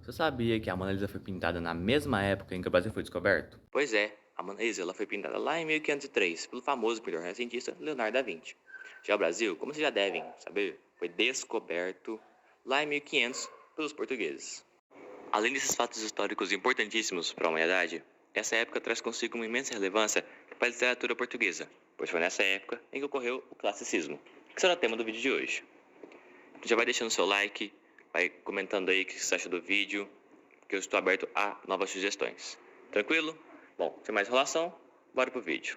Você sabia que a Mona Lisa foi pintada na mesma época em que o Brasil foi descoberto? Pois é, a Mona Lisa ela foi pintada lá em 1503 pelo famoso pintor renascentista Leonardo da Vinci. Já o Brasil, como vocês já devem saber, foi descoberto lá em 1500 pelos portugueses. Além desses fatos históricos importantíssimos para a humanidade, essa época traz consigo uma imensa relevância para a literatura portuguesa, pois foi nessa época em que ocorreu o classicismo, que será o tema do vídeo de hoje. Já vai deixando seu like, vai comentando aí o que você acha do vídeo, que eu estou aberto a novas sugestões. Tranquilo? Bom, sem mais enrolação, bora pro vídeo.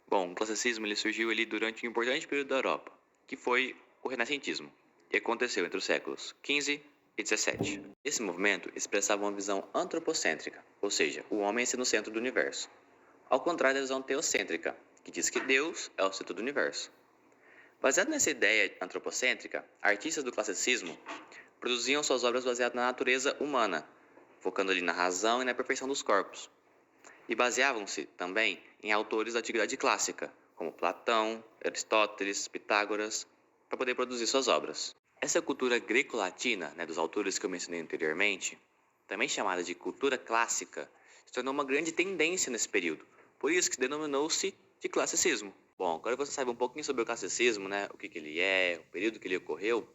Bom, o classicismo ele surgiu ali durante um importante período da Europa, que foi o renascentismo, e aconteceu entre os séculos XV e XVII. Esse movimento expressava uma visão antropocêntrica, ou seja, o homem sendo o centro do universo, ao contrário da visão teocêntrica, que diz que Deus é o centro do universo. Baseado nessa ideia antropocêntrica, artistas do classicismo produziam suas obras baseadas na natureza humana, focando ali na razão e na perfeição dos corpos. E baseavam-se também em autores da antiguidade clássica, como Platão, Aristóteles, Pitágoras, para poder produzir suas obras. Essa cultura greco-latina, dos autores que eu mencionei anteriormente, também chamada de cultura clássica, se tornou uma grande tendência nesse período, por isso que denominou-se de classicismo. Bom, agora você sabe um pouquinho sobre o classicismo, o que ele é, o período que ele ocorreu,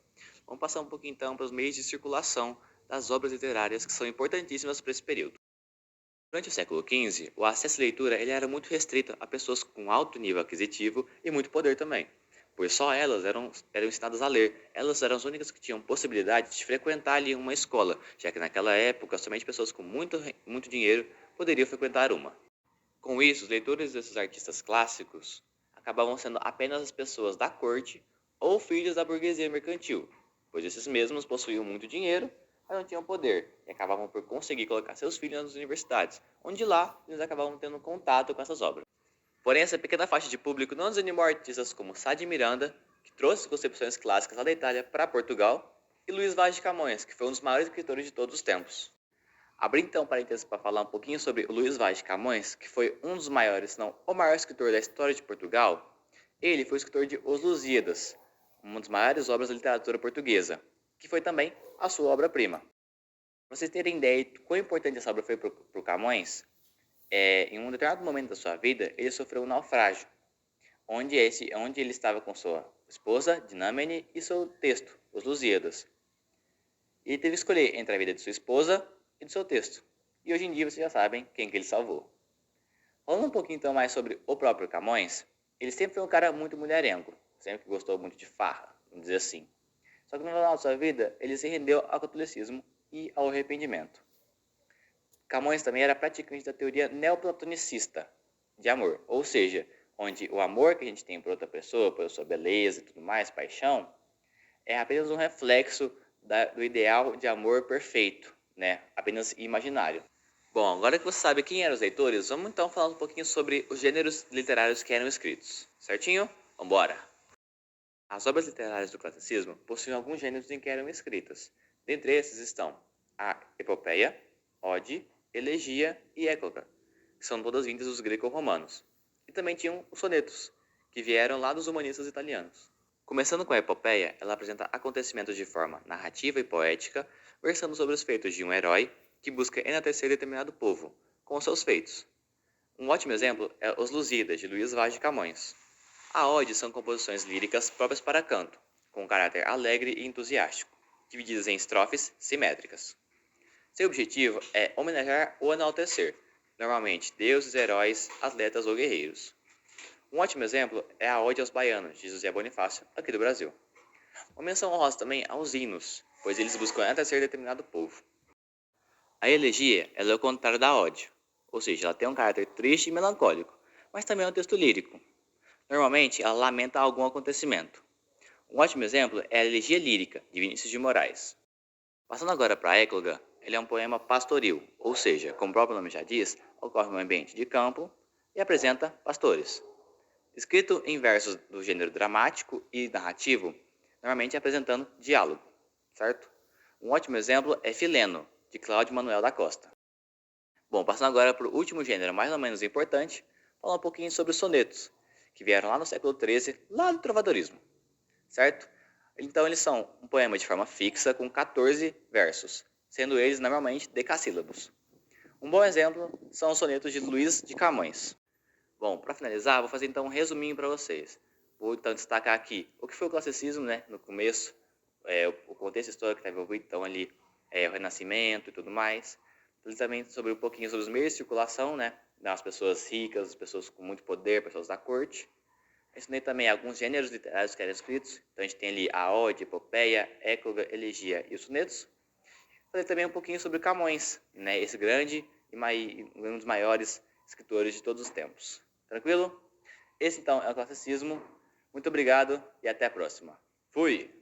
vamos passar um pouquinho então para os meios de circulação das obras literárias que são importantíssimas para esse período. Durante o século XV, o acesso à leitura ele era muito restrito a pessoas com alto nível aquisitivo e muito poder também, pois só elas eram ensinadas a ler. Elas eram as únicas que tinham possibilidade de frequentar ali uma escola, já que naquela época somente pessoas com muito dinheiro poderiam frequentar uma. Com isso, os leitores desses artistas clássicos acabavam sendo apenas as pessoas da corte ou filhos da burguesia mercantil, pois esses mesmos possuíam muito dinheiro, mas não tinham poder e acabavam por conseguir colocar seus filhos nas universidades, onde lá eles acabavam tendo contato com essas obras. Porém, essa pequena faixa de público não desanimou artistas como Sá de Miranda, que trouxe concepções clássicas lá da Itália para Portugal, e Luís Vaz de Camões, que foi um dos maiores escritores de todos os tempos. Abri então parênteses para falar um pouquinho sobre o Luís Vaz de Camões, que foi um dos maiores, se não o maior escritor da história de Portugal. Ele foi o escritor de Os Lusíadas, uma das maiores obras da literatura portuguesa, que foi também a sua obra-prima. Para vocês terem ideia de quão importante essa obra foi para o Camões, em um determinado momento da sua vida, ele sofreu um naufrágio, onde ele estava com sua esposa, Dinâmene, e seu texto, Os Lusíadas. Ele teve que escolher entre a vida de sua esposa e do seu texto. E hoje em dia vocês já sabem quem que ele salvou. Falando um pouquinho então mais sobre o próprio Camões, ele sempre foi um cara muito mulherengo, sempre gostou muito de farra, vamos dizer assim. Só que no final da sua vida, ele se rendeu ao catolicismo e ao arrependimento. Camões também era praticante da teoria neoplatonicista de amor, ou seja, onde o amor que a gente tem por outra pessoa, por sua beleza e tudo mais, paixão, é apenas um reflexo do ideal de amor perfeito, apenas imaginário. Bom, agora que você sabe quem eram os leitores, vamos então falar um pouquinho sobre os gêneros literários que eram escritos. Certinho? Vambora! As obras literárias do classicismo possuem alguns gêneros em que eram escritas. Dentre esses estão a epopeia, ode, elegia e écloga, que são todas vindas dos greco-romanos. E também tinham os sonetos, que vieram lá dos humanistas italianos. Começando com a epopeia, ela apresenta acontecimentos de forma narrativa e poética, versando sobre os feitos de um herói que busca enaltecer determinado povo, com seus feitos. Um ótimo exemplo é Os Lusíadas, de Luís Vaz de Camões. A ode são composições líricas próprias para canto, com caráter alegre e entusiástico, divididas em estrofes simétricas. Seu objetivo é homenagear ou enaltecer, normalmente deuses, heróis, atletas ou guerreiros. Um ótimo exemplo é a Ode aos Baianos, de José Bonifácio, aqui do Brasil. Uma menção honrosa também aos hinos, pois eles buscam enaltecer determinado povo. A elegia ela é o contrário da ode, ou seja, ela tem um caráter triste e melancólico, mas também é um texto lírico. Normalmente, ela lamenta algum acontecimento. Um ótimo exemplo é a Elegia Lírica, de Vinícius de Moraes. Passando agora para a Écloga, ele é um poema pastoril, ou seja, como o próprio nome já diz, ocorre em um ambiente de campo e apresenta pastores. Escrito em versos do gênero dramático e narrativo, normalmente apresentando diálogo, certo? Um ótimo exemplo é Fileno, de Cláudio Manuel da Costa. Bom, passando agora para o último gênero mais ou menos importante, falar um pouquinho sobre os sonetos, que vieram lá no século XIII, lá do trovadorismo, certo? Então eles são um poema de forma fixa com 14 versos, sendo eles normalmente decassílabos. Um bom exemplo são os sonetos de Luís de Camões. Bom, para finalizar, vou fazer então um resuminho para vocês. Vou então destacar aqui o que foi o classicismo, né, no começo, o contexto histórico que está envolvido, então ali o Renascimento e tudo mais. Também sobre um pouquinho sobre os meios de circulação, né, das pessoas ricas, as pessoas com muito poder, pessoas da corte. Ensinei também alguns gêneros literários que eram escritos. Então a gente tem ali a ode, epopeia, écloga, elegia e os sonetos. Falei também um pouquinho sobre Camões, né, esse grande e um dos maiores escritores de todos os tempos. Tranquilo? Esse então é o classicismo. Muito obrigado e até a próxima. Fui!